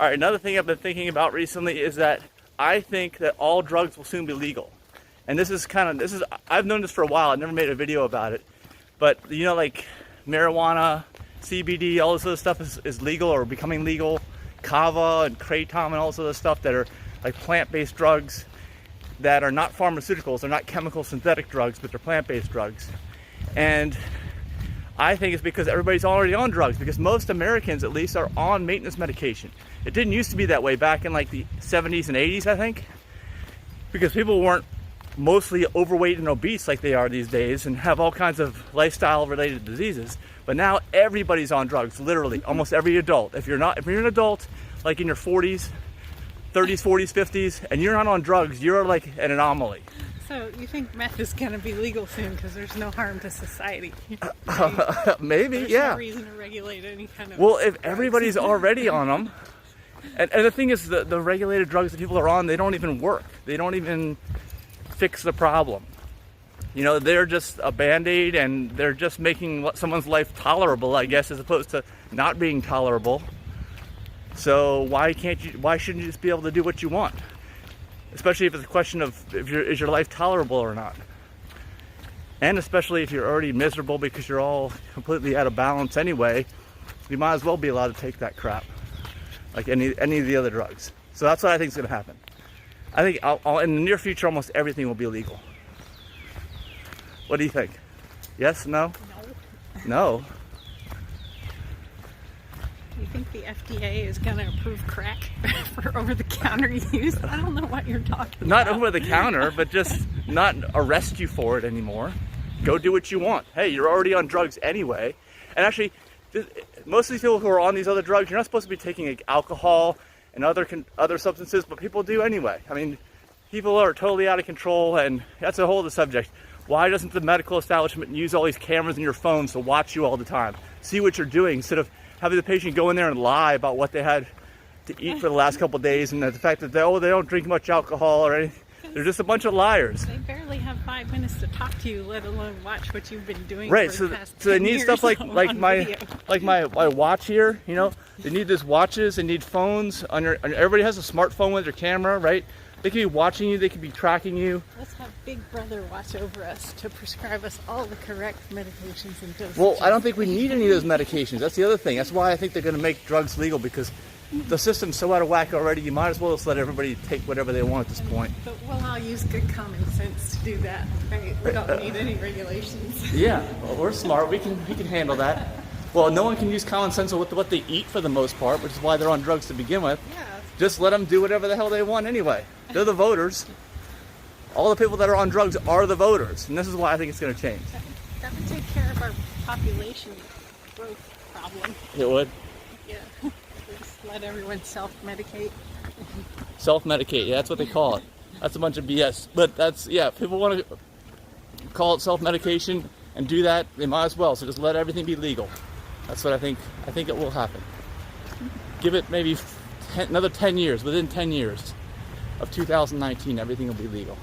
All right, another thing I've been thinking about recently is that I think that all drugs will soon be legal. And I've known this for a while. I never made a video about it. But, you know, like marijuana, CBD, all this other stuff is legal or becoming legal. Kava and kratom and all this other stuff that are like plant-based drugs that are not pharmaceuticals. They're not chemical synthetic drugs, but they're plant-based drugs. And I think it's because everybody's already on drugs, because most Americans, at least, are on maintenance medication. It didn't used to be that way back in like the 70s and 80s, I think, because people weren't mostly overweight and obese like they are these days and have all kinds of lifestyle-related diseases. But now everybody's on drugs, literally, almost every adult. If you're an adult, like in your 40s, 30s, 40s, 50s, and you're not on drugs, you're like an anomaly. So you think meth is going to be legal soon because there's no harm to society? Maybe, there's yeah. No reason to regulate any kind of. Well, if everybody's already on them, and the thing is, the regulated drugs that people are on, they don't even work. They don't even fix the problem. You know, they're just a Band-Aid, and they're just making someone's life tolerable, I guess, as opposed to not being tolerable. So why shouldn't you just be able to do what you want? Especially if it's a question of is your life tolerable or not. And especially if you're already miserable because you're all completely out of balance anyway, you might as well be allowed to take that crap, like any of the other drugs. So that's what I think is going to happen. I think in the near future, almost everything will be legal. What do you think? Yes? No? No. You think the FDA is going to approve crack for over-the-counter use? I don't know what you're talking about. Not over-the-counter, but just not arrest you for it anymore. Go do what you want. Hey, you're already on drugs anyway. And actually, most of these people who are on these other drugs, you're not supposed to be taking like alcohol and other substances, but people do anyway. I mean, people are totally out of control, and that's a whole other subject. Why doesn't the medical establishment use all these cameras in your phones to watch you all the time? See what you're doing instead of having the patient go in there and lie about what they had to eat for the last couple of days, and the fact that they don't drink much alcohol or anything. They're just a bunch of liars. They barely have 5 minutes to talk to you, let alone watch what you've been doing. Right, for the past so they 10 need years stuff like my watch here. You know, they need these watches. They need phones. Everybody has a smartphone with their camera, right? They could be watching you. They could be tracking you. Let's have Big Brother watch over us to prescribe us all the correct medications and dosages. Well, I don't think we need any of those medications. That's the other thing. That's why I think they're going to make drugs legal, because the system's so out of whack already. You might as well just let everybody take whatever they want at this point. But we'll all use good common sense to do that, right? We don't need any regulations. Yeah, well, we're smart. We can handle that. Well, no one can use common sense with what they eat for the most part, which is why they're on drugs to begin with. Yeah. Just let them do whatever the hell they want anyway. They're the voters. All the people that are on drugs are the voters, and this is why I think it's going to change. That would take care of our population growth problem. It would. Yeah. Just let everyone self-medicate. Self-medicate, yeah, that's what they call it. That's a bunch of BS. But that's, yeah, if people want to call it self-medication and do that, they might as well. So just let everything be legal. That's what I think. I think it will happen. Give it maybe another 10 years. Within 10 years of 2019, everything will be legal.